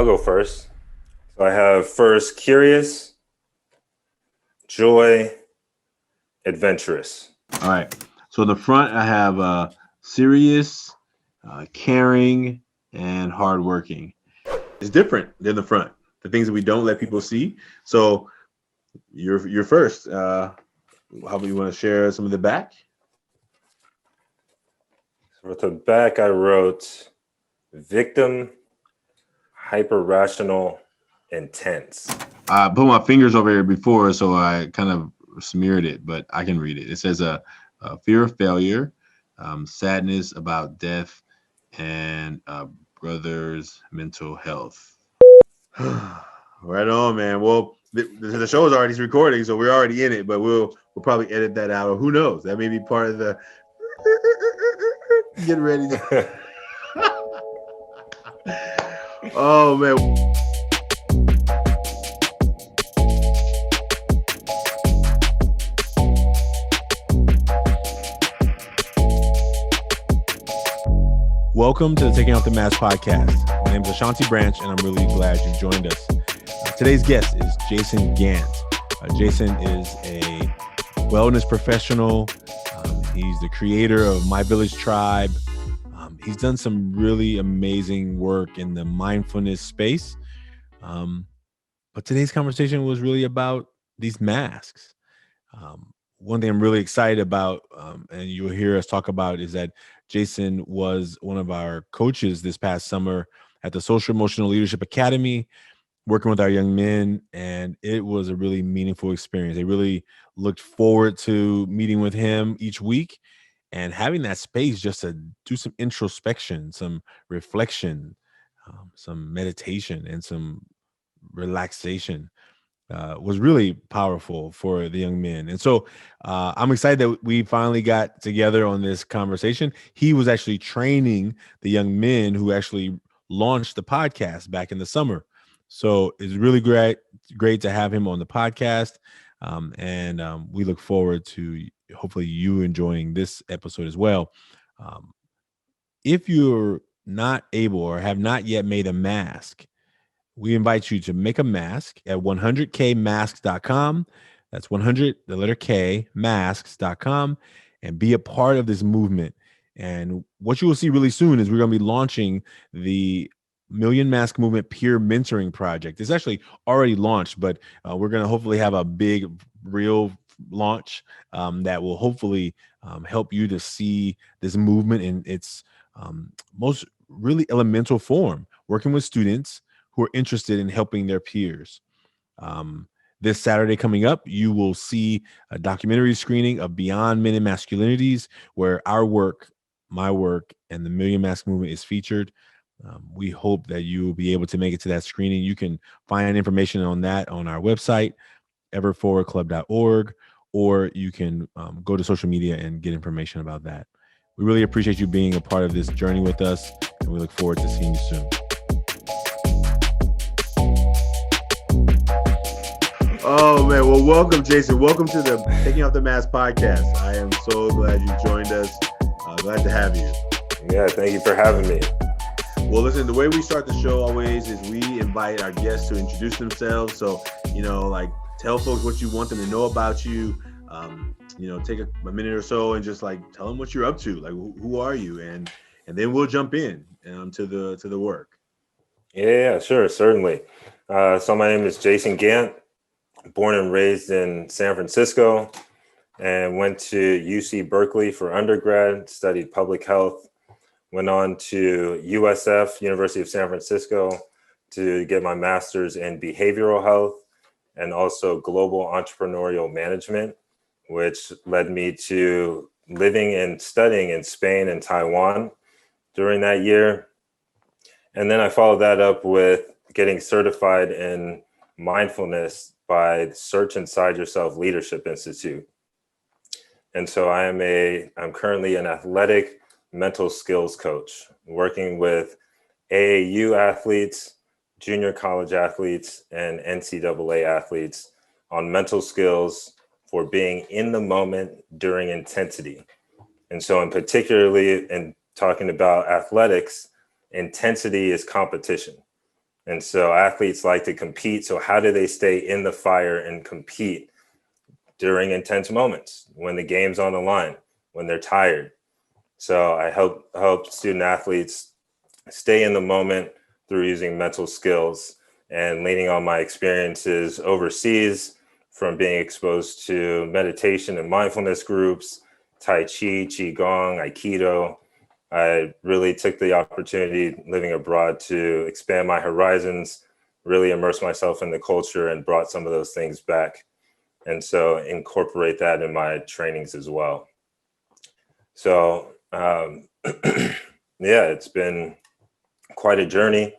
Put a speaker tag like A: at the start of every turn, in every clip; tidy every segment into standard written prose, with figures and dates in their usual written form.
A: I'll go first. So I have first curious, joy, adventurous.
B: All right. So in the front, I have serious, caring, and hardworking. It's different than the front. The things that we don't let people see. So you're first. How about you want to share some of the back?
A: So with the back, I wrote victim, hyper-rational, intense.
B: I put my fingers over here before, so I kind of smeared it, but I can read it. It says a fear of failure, sadness about death, and brother's mental health. Right on, man. Well, the show is already recording, so we're already in it, but we'll probably edit that out, or who knows? That may be part of the get ready. Oh man. Welcome to the Taking Out the Mask podcast. My name is Ashanti Branch, and I'm really glad you joined us. Today's guest is Jason Gant. Jason is a wellness professional. He's the creator of My Village Tribe. He's done some really amazing work in the mindfulness space. But today's conversation was really about these masks. One thing I'm really excited about, and you'll hear us talk about, is that Jason was one of our coaches this past summer at the Social Emotional Leadership Academy, working with our young men, and it was a really meaningful experience. They really looked forward to meeting with him each week and having that space just to do some introspection, some reflection, some meditation, and some relaxation. Was really powerful for the young men. And so I'm excited that we finally got together on this conversation. He was actually training the young men who actually launched the podcast back in the summer. So it's really great to have him on the podcast. And we look forward to hopefully you enjoying this episode as well. If you're not able or have not yet made a mask, we invite you to make a mask at 100kmasks.com. That's 100, the letter K, masks.com, and be a part of this movement. And what you will see really soon is we're going to be launching the Million Mask Movement Peer Mentoring Project. It's actually already launched, but we're going to hopefully have a big, real launch that will hopefully help you to see this movement in its most really elemental form, working with students who are interested in helping their peers. This Saturday coming up, you will see a documentary screening of Beyond Men and Masculinities, where our work, my work, and the Million Mask Movement is featured. We hope that you will be able to make it to that screening. You can find information on that on our website, everforwardclub.org, or you can go to social media and get information about that. We really appreciate you being a part of this journey with us, and we look forward to seeing you soon. Oh man, well, welcome, Jason. Welcome to the Taking Out the Mask podcast. I am so glad you joined us. Glad to have you.
A: Yeah, thank you for having me.
B: Well, listen, the way we start the show always is we invite our guests to introduce themselves. So, like tell folks what you want them to know about you. Take a minute or so and just tell them what you're up to. Like, who are you? And then we'll jump in to the work.
A: Yeah, sure, certainly. So my name is Jason Gant. Born and raised in San Francisco, and went to UC Berkeley for undergrad, studied public health, went on to USF, University of San Francisco, to get my master's in behavioral health and also global entrepreneurial management, which led me to living and studying in Spain and Taiwan during that year. And then I followed that up with getting certified in mindfulness by Search Inside Yourself Leadership Institute. And so I'm currently an athletic mental skills coach, working with AAU athletes, junior college athletes, and NCAA athletes on mental skills for being in the moment during intensity. And so particularly in talking about athletics, intensity is competition. And so athletes like to compete. So how do they stay in the fire and compete during intense moments, when the game's on the line, when they're tired? So I help student athletes stay in the moment through using mental skills and leaning on my experiences overseas, from being exposed to meditation and mindfulness groups, Tai Chi, Qigong, Aikido. I really took the opportunity living abroad to expand my horizons, really immerse myself in the culture, and brought some of those things back. And so incorporate that in my trainings as well. So, yeah, it's been quite a journey.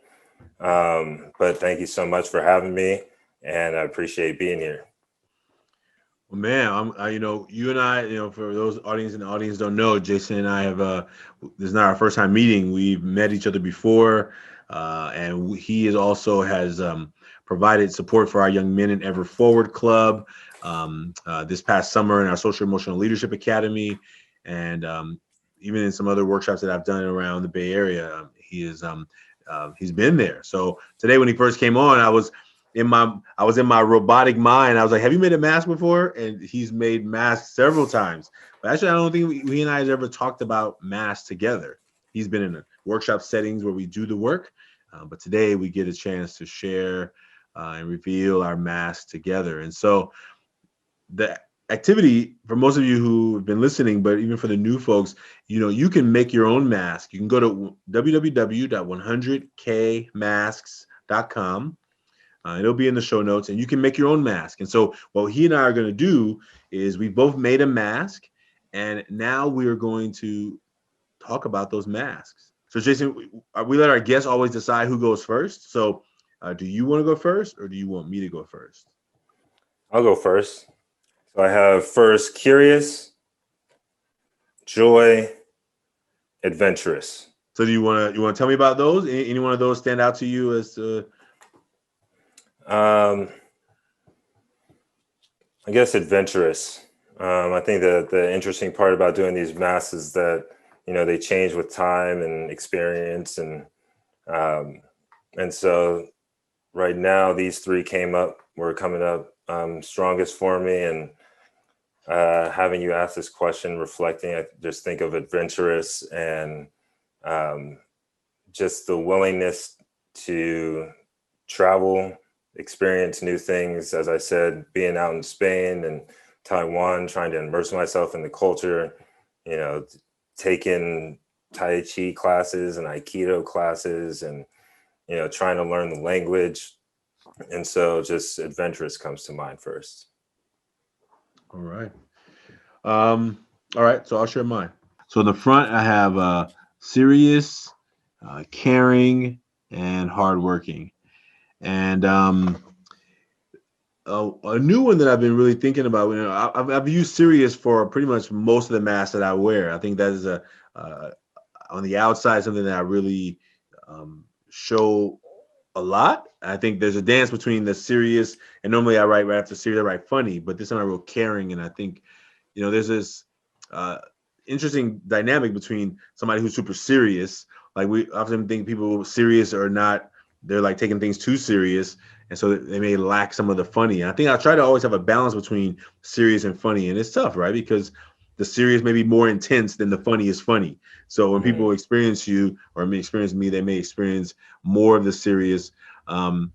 A: But thank you so much for having me, and I appreciate being here.
B: Well, man, you and I, for those audience in the audience don't know, Jason and I have, this is not our first time meeting. We've met each other before, and he is also has provided support for our Young Men and Ever Forward Club this past summer in our Social Emotional Leadership Academy, and even in some other workshops that I've done around the Bay Area. He's been there. So today, when he first came on, I was in my robotic mind. I was like, have you made a mask before? And he's made masks several times. But actually, I don't think we and I has ever talked about masks together. He's been in workshop settings where we do the work. But today we get a chance to share and reveal our masks together. And so the activity, for most of you who have been listening, but even for the new folks, you can make your own mask. You can go to www.100kmasks.com. It'll be in the show notes, and you can make your own mask. And so what he and I are going to do is we both made a mask, and now we are going to talk about those masks. So Jason, we let our guests always decide who goes first. So do you want to go first, or do you want me to go first?
A: I'll go first. So I have first, curious, joy, adventurous.
B: So do you want to tell me about those? Any one of those stand out to you as
A: I guess adventurous. I think that the interesting part about doing these masks is that, they change with time and experience. And so right now, these three were coming up strongest for me. And having you ask this question, reflecting, I just think of adventurous and just the willingness to travel, experience new things. As I said, being out in Spain and Taiwan, trying to immerse myself in the culture, taking Tai Chi classes and Aikido classes, and, trying to learn the language. And so just adventurous comes to mind first.
B: All right. All right. So I'll share mine. So in the front, I have serious, caring, and hardworking. And a new one that I've been really thinking about. I've used serious for pretty much most of the masks that I wear. I think that is on the outside something that I really show a lot. I think there's a dance between the serious, and normally I write right after serious, I write funny, but this time I wrote caring. And I think, there's this interesting dynamic between somebody who's super serious. Like, we often think people serious or not, they're like taking things too serious. And so they may lack some of the funny. And I think I try to always have a balance between serious and funny. And it's tough, right? Because the serious may be more intense than the funny is funny. So when people experience you or may experience me, they may experience more of the serious. And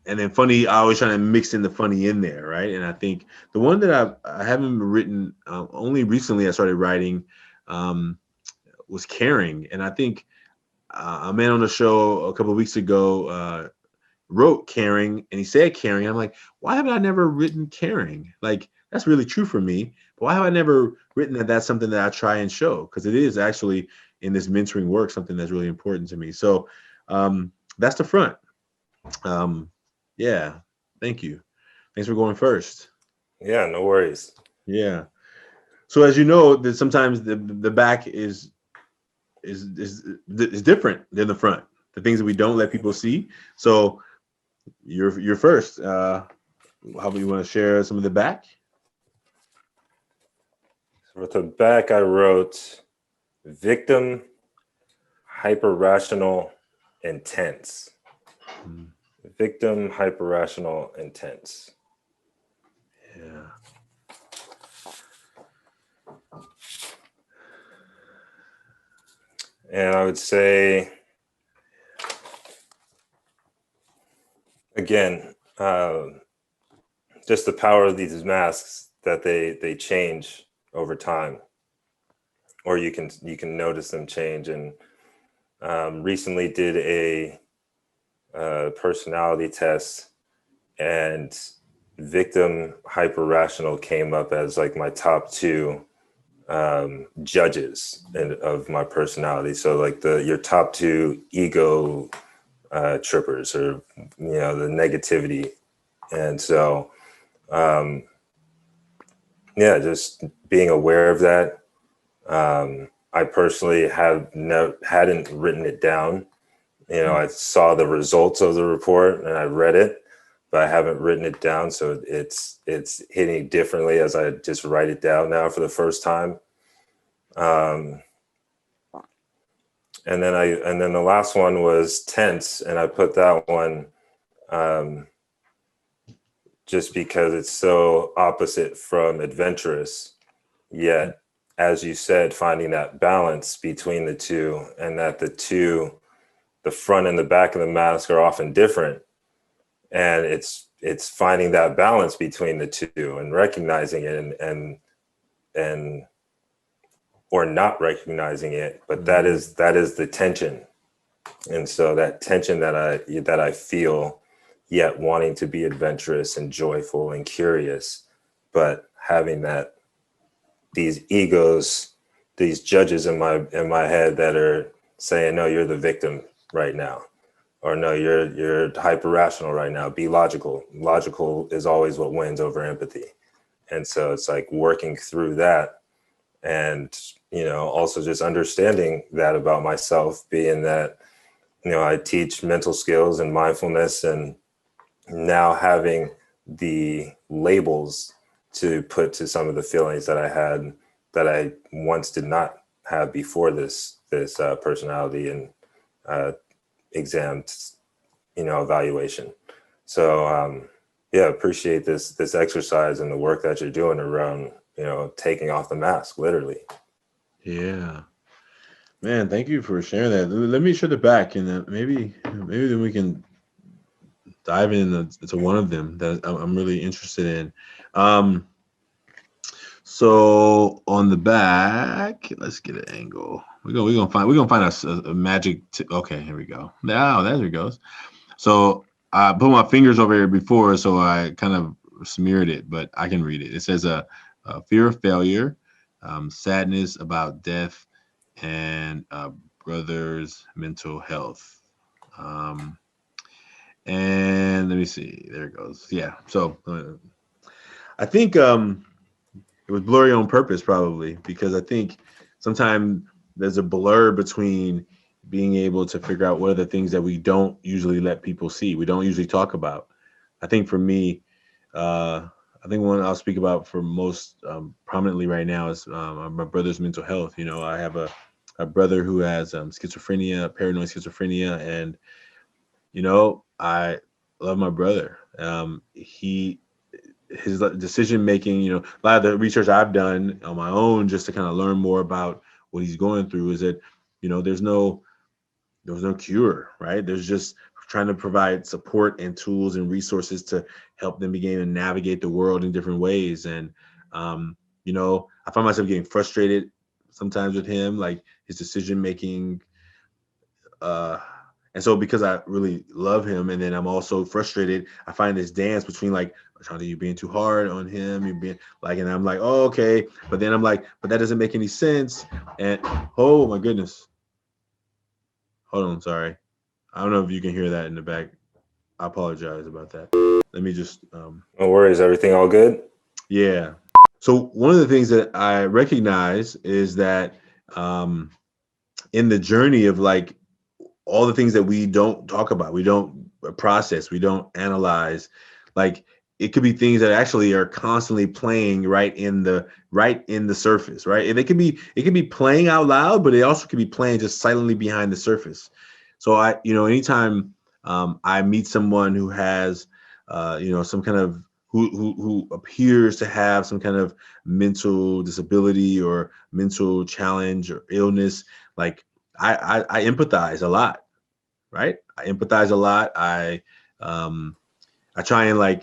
B: then funny, I always try to mix in the funny in there, right? And I think the one that I haven't written, only recently I started writing, was caring. And I think a man on the show a couple of weeks ago wrote caring, and he said caring. I'm like, why have I never written caring? Like, that's really true for me. But why have I never written that that's something that I try and show? Because it is actually in this mentoring work something that's really important to me. So that's the front. Yeah. Thank you. Thanks for going first.
A: Yeah, no worries.
B: Yeah. So as you know, that sometimes the back is different than the front. The things that we don't let people see. So you're first. How about you want to share some of the back?
A: So with the back, I wrote victim, hyper rational, intense. Victim, hyper-rational, intense.
B: Yeah.
A: And I would say, again, just the power of these masks, that they change over time, or you can notice them change. And recently did a personality test, and victim, hyper rational came up as like my top two judges of my personality. So like your top two ego trippers, or the negativity. And so just being aware of that. I personally hadn't written it down. I saw the results of the report and I read it, but I haven't written it down. So it's hitting differently as I just write it down now for the first time. And then the last one was tense, and I put that one just because it's so opposite from adventurous, yet, as you said, finding that balance between the two, and that the front and the back of the mask are often different. And it's finding that balance between the two and recognizing it, and or not recognizing it, but that is the tension. And so that tension that I feel, yet wanting to be adventurous and joyful and curious, but having these egos, these judges in my head that are saying, no, you're the victim right now, or no, you're hyper rational right now. Be logical. Logical is always what wins over empathy. And so it's like working through that, and also just understanding that about myself, being that I teach mental skills and mindfulness, and now having the labels to put to some of the feelings that I had that I once did not have before this personality and exam evaluation. So appreciate this exercise and the work that you're doing around taking off the mask, literally.
B: Yeah, man, thank you for sharing that. Let me share the back, and maybe then we can dive into one of them that I'm really interested in. So on the back, let's get an angle. We're gonna find a magic. Okay, here we go. Now there it goes. So I put my fingers over here before, so I kind of smeared it, but I can read it. It says a fear of failure, sadness about death, and brother's mental health. And let me see. There it goes. Yeah. So I think it was blurry on purpose, probably, because I think sometimes there's a blur between being able to figure out what are the things that we don't usually let people see, we don't usually talk about. I think for me, I think one I'll speak about for most prominently right now is my brother's mental health. I have a brother who has schizophrenia, paranoid schizophrenia, and I love my brother. His decision making, a lot of the research I've done on my own just to kind of learn more about what he's going through is that, there's no cure, right? There's just trying to provide support and tools and resources to help them begin to navigate the world in different ways. And, I find myself getting frustrated sometimes with him, like his decision making. And so because I really love him, and then I'm also frustrated, I find this dance between like, Ashanti, you're being too hard on him. You're being like, and I'm like, oh, okay. But then I'm like, but that doesn't make any sense. And oh my goodness. Hold on, sorry. I don't know if you can hear that in the back. I apologize about that. Let me just
A: No worries, everything all good?
B: Yeah. So one of the things that I recognize is that in the journey of like all the things that we don't talk about, we don't process, we don't analyze, like it could be things that actually are constantly playing right in the surface, right? And it can be playing out loud, but it also could be playing just silently behind the surface. So anytime I meet someone who has, some kind of who appears to have some kind of mental disability or mental challenge or illness, like I empathize a lot, right? I empathize a lot. I try and I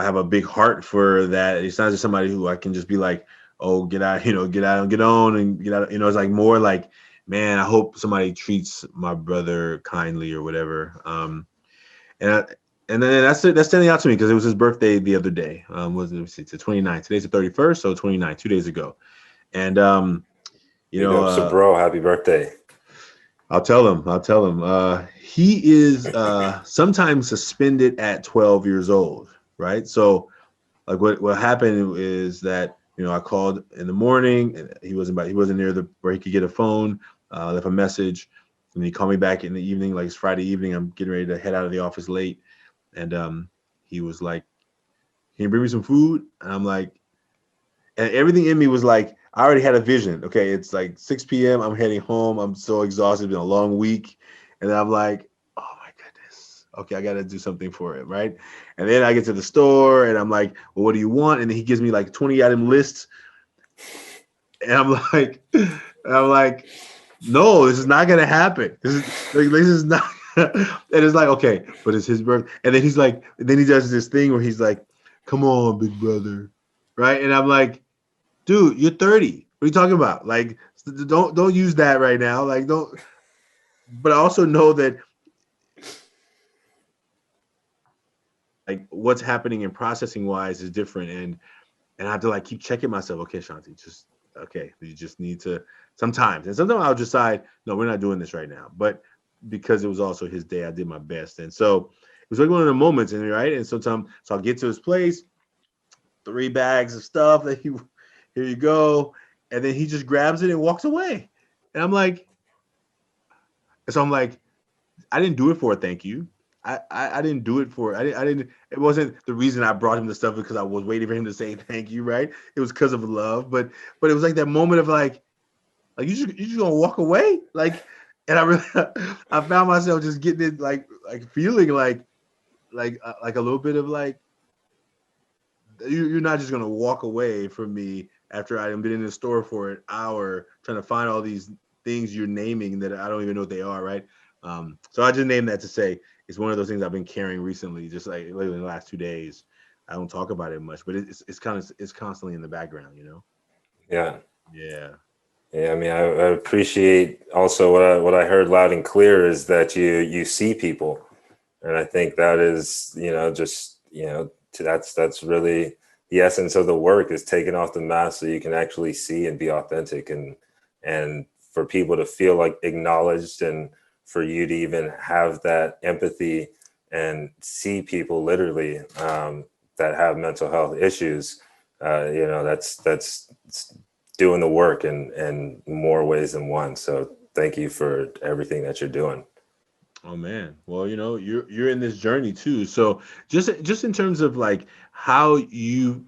B: have a big heart for that. It's not just somebody who I can just be like, oh, get out, get out and get on and get out. It's like more like, man, I hope somebody treats my brother kindly or whatever. And then that's standing out to me because it was his birthday the other day. It's the 29th. Today's the 31st, so 29, 2 days ago. And
A: So bro, happy birthday.
B: I'll tell him. He is sometimes suspended at 12 years old, right? So like what happened is that I called in the morning and he wasn't near where he could get a phone. Left a message, and he called me back in the evening, like it's Friday evening. I'm getting ready to head out of the office late, and he was like, "Can you bring me some food?" And I'm like, and everything in me was like, I already had a vision. Okay, it's like 6 p.m. I'm heading home. I'm so exhausted. It's been a long week, and then I'm like, oh my goodness. Okay, I got to do something for it, right? And then I get to the store, and I'm like, well, what do you want? And then he gives me like 20 item lists, and I'm like, no, this is not gonna happen. This is not. And it's like, okay, but it's his birthday, and then then he does this thing where he's like, come on, big brother, right? And I'm like, dude, you're 30. What are you talking about? Like, don't use that right now. Like, don't. But I also know that like what's happening in processing wise is different, and I have to like keep checking myself. Okay, Shanti, just okay. You just need to sometimes, and sometimes I'll decide, no, we're not doing this right now. But because it was also his day, I did my best, and so it was like one of the moments, and right, and so I'll get to his place, 3 bags of stuff that here you go. And then he just grabs it and walks away. And I'm like, I didn't do it for a thank you. I didn't do it for, I didn't, it wasn't the reason I brought him the stuff because I was waiting for him to say thank you, right? It was because of love. But it was like that moment of like you just gonna walk away? Like, and I really, I found myself just getting it like feeling like a little bit of like, you're not just gonna walk away from me after I've been in the store for an hour trying to find all these things you're naming that I don't even know what they are, right? So I just named that to say it's one of those things I've been carrying recently, just like literally in the last 2 days. I don't talk about it much, but it's constantly in the background,
A: Yeah.
B: Yeah.
A: Yeah, I mean, I appreciate also what I heard loud and clear is that you see people, and I think that is that's really the essence of the work, is taking off the mask so you can actually see and be authentic, and for people to feel like acknowledged, and for you to even have that empathy and see people literally that have mental health issues. That's doing the work in more ways than one. So thank you for everything that you're doing.
B: Oh man. Well, you're in this journey too. So just in terms of like how you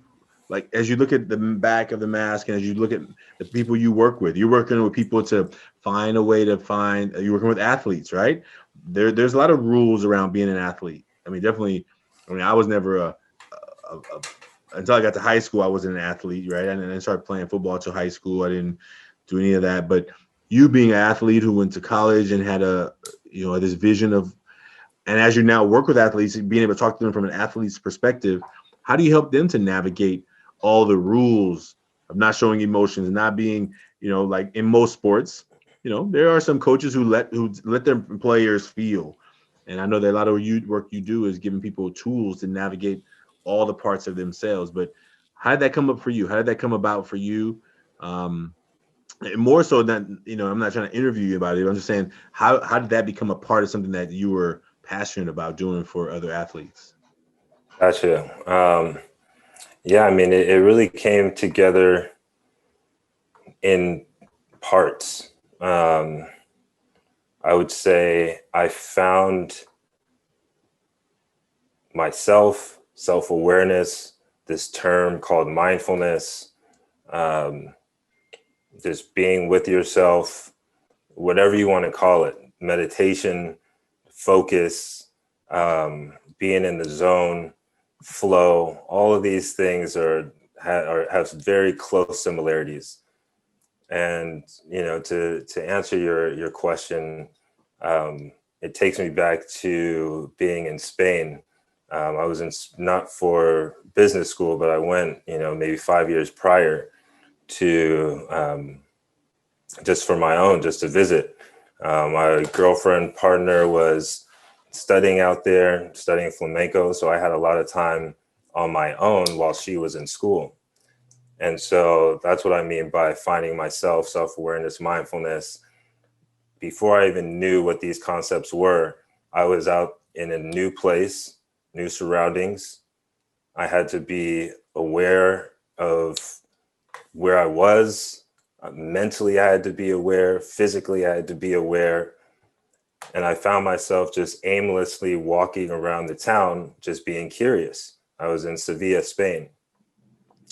B: like as you look at the back of the mask and as you look at the people you work with, you're working with people to find a way to find you're working with athletes, right? There's a lot of rules around being an athlete. I mean, definitely, I was never a until I got to high school, I wasn't an athlete, right? And then I started playing football until high school. I didn't do any of that. But you being an athlete who went to college and had this vision of, and as you now work with athletes, being able to talk to them from an athlete's perspective, how do you help them to navigate all the rules of not showing emotions, not being, like in most sports, there are some coaches who let their players feel. And I know that a lot of work you do is giving people tools to navigate all the parts of themselves. But how did that come up for you? How did that come about for you? More so than, I'm not trying to interview you about it. I'm just saying, how did that become a part of something that you were passionate about doing for other athletes?
A: Gotcha. Yeah, I mean, it really came together in parts. I would say I found myself, self-awareness, this term called mindfulness, just being with yourself, whatever you want to call it. meditation, focus, being in the zone, flow, all of these things have very close similarities. And, to answer your question, it takes me back to being in Spain. I was not for business school, but I went, maybe 5 years prior to just for my own, just to visit. My girlfriend partner was studying out there, studying flamenco. So I had a lot of time on my own while she was in school. And so that's what I mean by finding myself, self-awareness, mindfulness. Before I even knew what these concepts were, I was out in a new place, new surroundings. I had to be aware of where I was. Mentally, I had to be aware. Physically, I had to be aware. And I found myself just aimlessly walking around the town, just being curious. I was in Sevilla, Spain.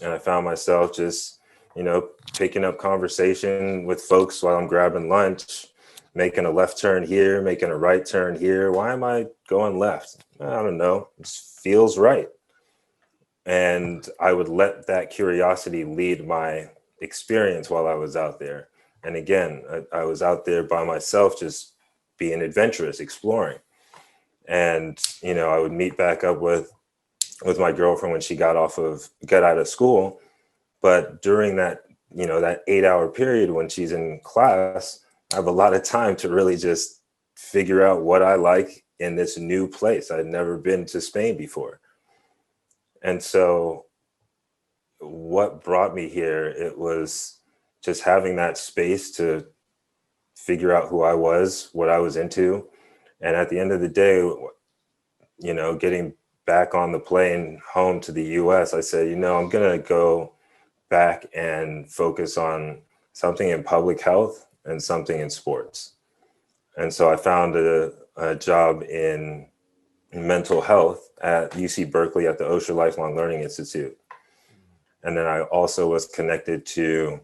A: And I found myself just, picking up conversation with folks while I'm grabbing lunch, making a left turn here, making a right turn here. Why am I going left? I don't know. It just feels right. And I would let that curiosity lead my experience while I was out there. And again, I was out there by myself, just being adventurous, exploring. And, I would meet back up with my girlfriend when she got out of school. But during that, that 8-hour period when she's in class, I have a lot of time to really just figure out what I like in this new place. I'd never been to Spain before. And so what brought me here, it was just having that space to figure out who I was, what I was into. And at the end of the day, getting back on the plane home to the US, I said, I'm going to go back and focus on something in public health and something in sports. And so I found a job in mental health at UC Berkeley at the Osher Lifelong Learning Institute. And then I also was connected to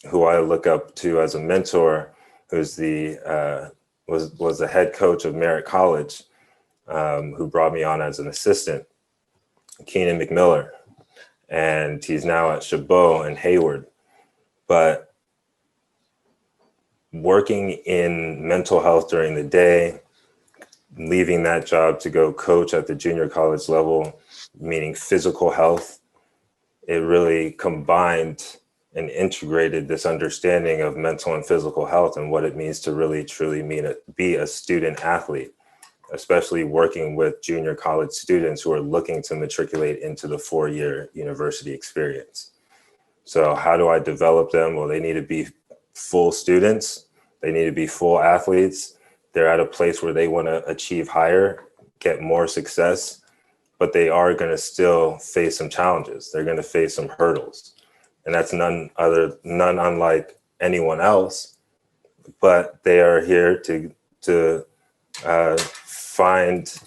A: who I look up to as a mentor, who's was the head coach of Merritt College, who brought me on as an assistant, Keenan McMiller. And he's now at Chabot and Hayward. But working in mental health during the day, leaving that job to go coach at the junior college level, meaning physical health, it really combined and integrated this understanding of mental and physical health and what it means to really, truly be a student athlete, especially working with junior college students who are looking to matriculate into the 4-year university experience. So how do I develop them? Well, they need to be full students. They need to be full athletes. They're at a place where they want to achieve higher, get more success, but they are going to still face some challenges. They're going to face some hurdles. And that's none unlike anyone else, but they are here to find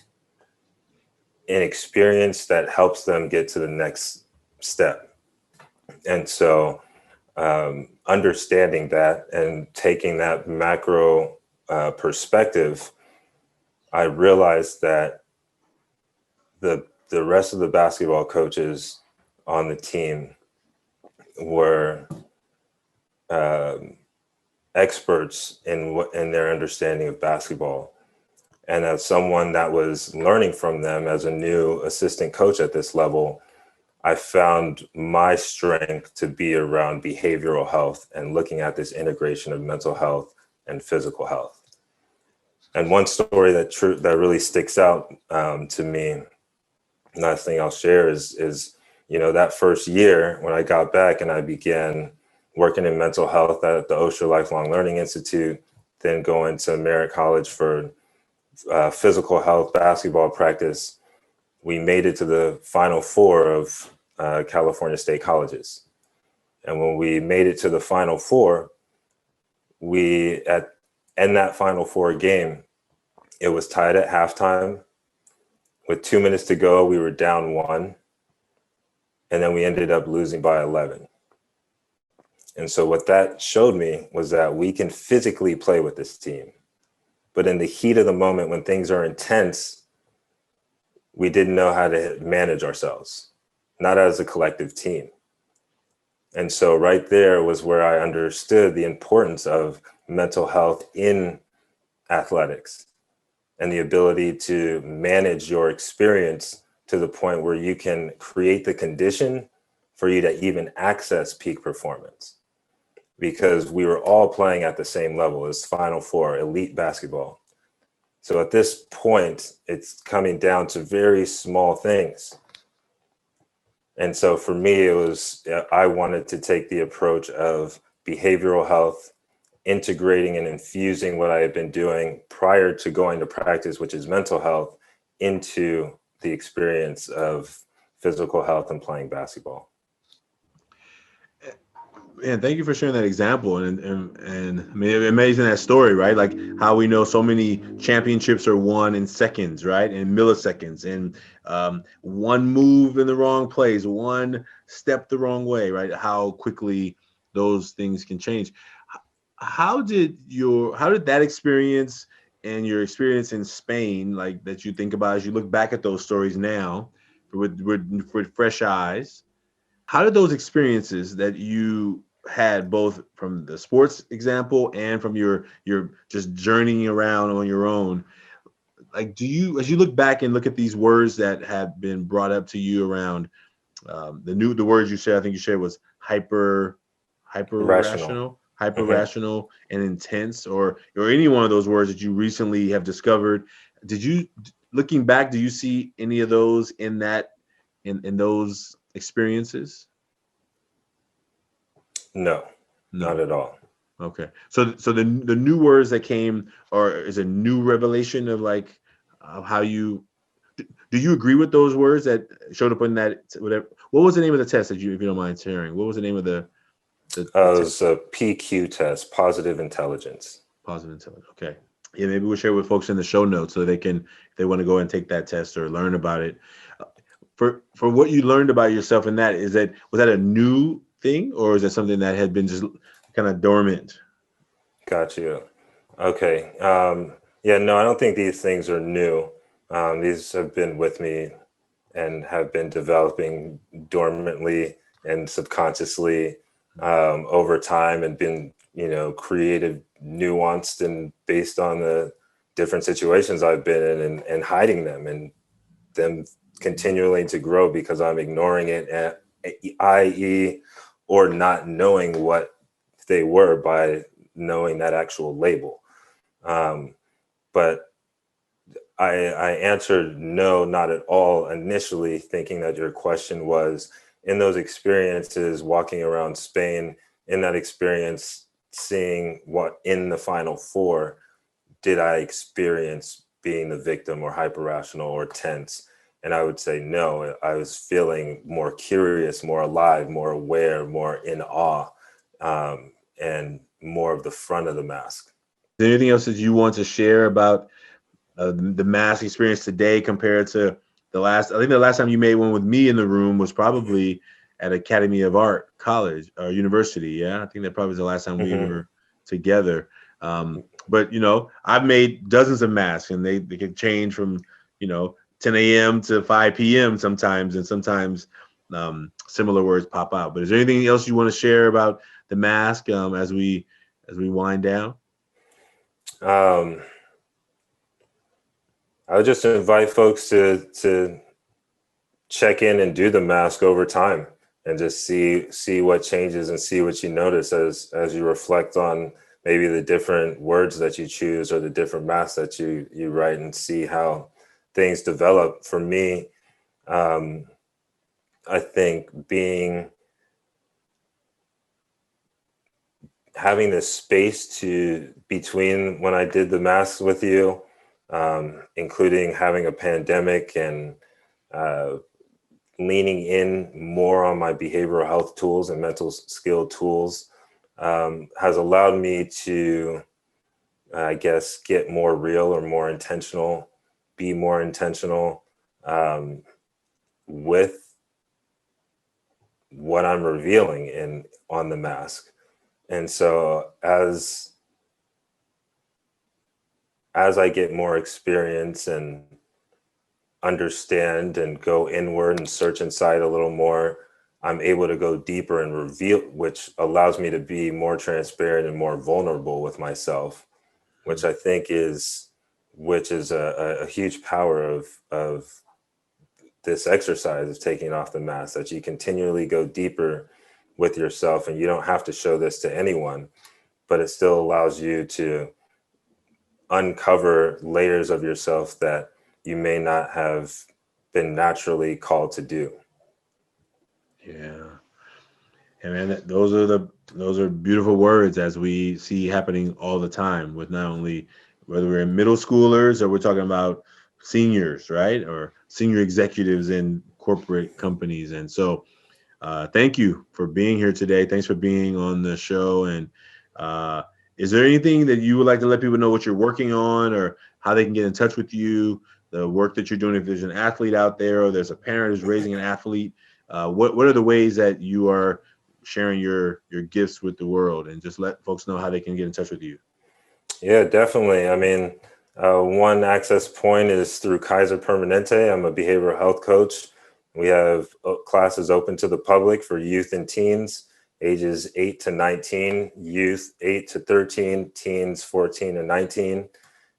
A: an experience that helps them get to the next step. And so understanding that and taking that macro perspective, I realized that the rest of the basketball coaches on the team were experts in their understanding of basketball. And as someone that was learning from them as a new assistant coach at this level, I found my strength to be around behavioral health and looking at this integration of mental health and physical health. And one story that really sticks out to me, last thing I'll share is that first year when I got back and I began working in mental health at the Osher Lifelong Learning Institute, then going to Merritt College for physical health basketball practice. We made it to the Final Four of California State Colleges. And when we made it to the Final Four, in that Final Four game, it was tied at halftime. With 2 minutes to go, we were down 1. And then we ended up losing by 11. And so what that showed me was that we can physically play with this team. But in the heat of the moment, when things are intense, we didn't know how to manage ourselves, not as a collective team. And so right there was where I understood the importance of mental health in athletics and the ability to manage your experience to the point where you can create the condition for you to even access peak performance. Because we were all playing at the same level as Final Four, elite basketball. So at this point, it's coming down to very small things. And so for me, I wanted to take the approach of behavioral health, integrating and infusing what I had been doing prior to going to practice, which is mental health, into the experience of physical health and playing basketball.
B: And thank you for sharing that example. And I mean, amazing that story, right? Like how we know so many championships are won in seconds, right? In milliseconds, and one move in the wrong place, one step the wrong way, right? How quickly those things can change. How did that experience and your experience in Spain, like that you think about as you look back at those stories now with fresh eyes, how did those experiences that you had both from the sports example and from your just journeying around on your own, like do you, as you look back and look at these words that have been brought up to you around the words you shared, I think you shared was hyper
A: Rational.
B: rational and intense, or any one of those words that you recently have discovered, did you, looking back, do you see any of those in those experiences?
A: No,
B: No.
A: not at all.
B: Okay. So the new words that came, or is a new revelation of like how you, do you agree with those words that showed up in that, whatever? What was the name of the test that you, if you don't mind sharing? What was the name of the
A: It was a PQ test, positive intelligence.
B: positive intelligence? Okay. Yeah, maybe we'll share with folks in the show notes so they can, if they want to go and take that test or learn about it. For what you learned about yourself in that, was that a new thing, or is that something that had been just kind of dormant?
A: Got you. Okay. Yeah, no, I don't think these things are new. These have been with me and have been developing dormantly and subconsciously over time, and been, creative, nuanced, and based on the different situations I've been in, and hiding them, and them continuing to grow because I'm ignoring it, i.e., or not knowing what they were by knowing that actual label. But I answered no, not at all, initially, thinking that your question was, in those experiences, walking around Spain, in that experience, seeing what in the Final Four, did I experience being the victim or hyper rational or tense? And I would say no. I was feeling more curious, more alive, more aware, more in awe, and more of the front of the mask.
B: Is there anything else that you want to share about the mask experience today compared to I think the last time you made one with me in the room was probably at Academy of Art College or University. Yeah, I think that probably was the last time we were together. But I've made dozens of masks, and they can change from 10 a.m. to 5 p.m. sometimes, and sometimes similar words pop out. But is there anything else you want to share about the mask as we wind down?
A: I would just invite folks to check in and do the mask over time, and just see what changes and see what you notice as you reflect on maybe the different words that you choose or the different masks that you write, and see how things develop. For me, I think having this space between when I did the masks with you, including having a pandemic, and leaning in more on my behavioral health tools and mental skill tools, has allowed me to, I guess, get more real or more intentional, be more intentional with what I'm revealing on the mask. And so as as I get more experience and understand and go inward and search inside a little more, I'm able to go deeper and reveal, which allows me to be more transparent and more vulnerable with myself, which I think is, which is a huge power of this exercise of taking off the mask, that you continually go deeper with yourself, and you don't have to show this to anyone, but it still allows you to uncover layers of yourself that you may not have been naturally called to do.
B: Yeah. And man, those are beautiful words, as we see happening all the time with not only whether we're in middle schoolers or we're talking about seniors, right? Or senior executives in corporate companies. And so thank you for being here today. Thanks for being on the show. And is there anything that you would like to let people know what you're working on, or how they can get in touch with you, the work that you're doing? If there's an athlete out there, or there's a parent who's raising an athlete, what are the ways that you are sharing your gifts with the world, and just let folks know how they can get in touch with you?
A: Yeah, definitely. I mean, one access point is through Kaiser Permanente. I'm a behavioral health coach. We have classes open to the public for youth and teens, ages 8 to 19, youth 8 to 13, teens 14 to 19,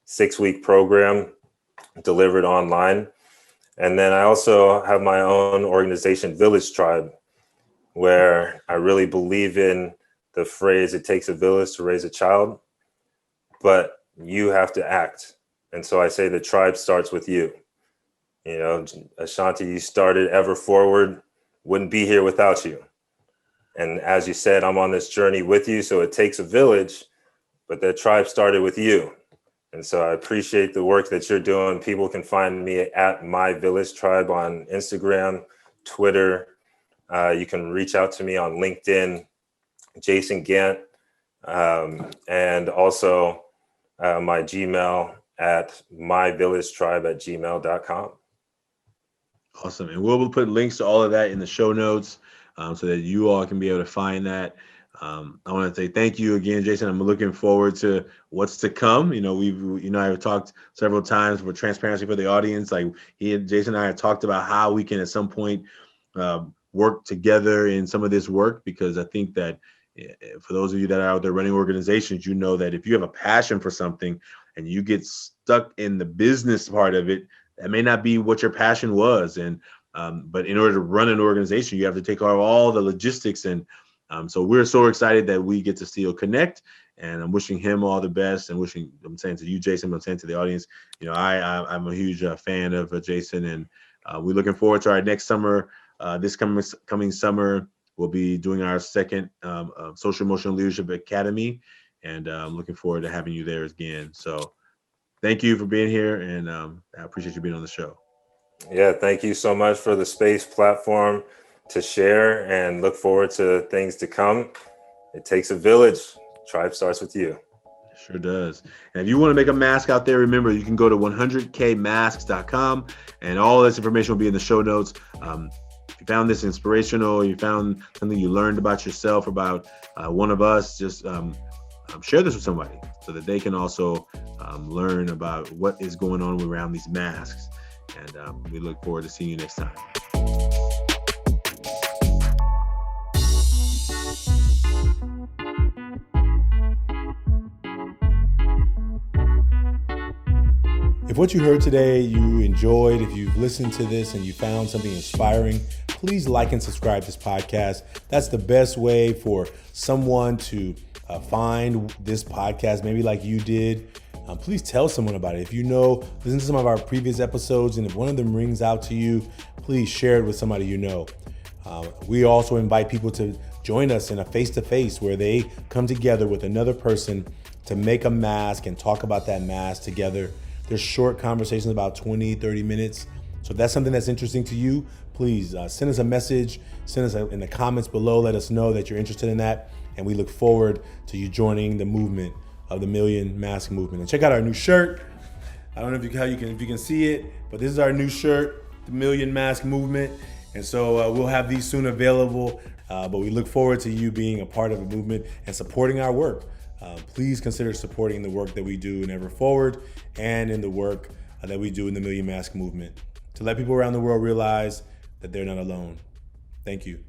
A: 6-week program delivered online. And then I also have my own organization, Village Tribe, where I really believe in the phrase, it takes a village to raise a child, but you have to act. And so I say the tribe starts with you. You know, Ashanti, you started Ever Forward, wouldn't be here without you. And as you said, I'm on this journey with you. So it takes a village, but the tribe started with you. And so I appreciate the work that you're doing. People can find me at My Village Tribe on Instagram, Twitter. You can reach out to me on LinkedIn, Jason Gant, and also my Gmail at myvillagetribe@gmail.com.
B: Awesome. And we'll put links to all of that in the show notes, so that you all can be able to find that. I want to say thank you again, Jason. I'm looking forward to what's to come. You know, I've talked several times for transparency for the audience. Like Jason and I have talked about how we can at some point work together in some of this work, because I think that for those of you that are out there running organizations, you know that if you have a passion for something and you get stuck in the business part of it, that may not be what your passion was. And but in order to run an organization, you have to take care of all the logistics. And so we're so excited that we get to still connect. And I'm wishing him all the best, and I'm saying to you, Jason, I'm saying to the audience, you know, I'm a huge fan of Jason, and we're looking forward to our next summer. This coming summer, we'll be doing our second Social Emotional Leadership Academy, and I'm looking forward to having you there again. So thank you for being here, and I appreciate you being on the show.
A: Yeah, thank you so much for the space platform to share, and look forward to things to come. It takes a village. Tribe starts with you.
B: It sure does. And if you want to make a mask out there, remember, you can go to 100kmasks.com, and all this information will be in the show notes. If you found this inspirational, you found something you learned about yourself, about one of us, just share this with somebody so that they can also learn about what is going on around these masks. And we look forward to seeing you next time. If what you heard today you enjoyed, if you've listened to this and you found something inspiring, please like and subscribe to this podcast. That's the best way for someone to find this podcast, maybe like you did. Please tell someone about it. If you know, listen to some of our previous episodes, and if one of them rings out to you, please share it with somebody you know. We also invite people to join us in a face-to-face where they come together with another person to make a mask and talk about that mask together. There's short conversations, about 20, 30 minutes. So if that's something that's interesting to you, please send us a message, send us in the comments below, let us know that you're interested in that. And we look forward to you joining the movement of the Million Mask Movement. And check out our new shirt. I don't know if you can see it, but this is our new shirt, the Million Mask Movement. And so we'll have these soon available. But we look forward to you being a part of the movement and supporting our work. Please consider supporting the work that we do in Ever Forward and in the work that we do in the Million Mask Movement to let people around the world realize that they're not alone. Thank you.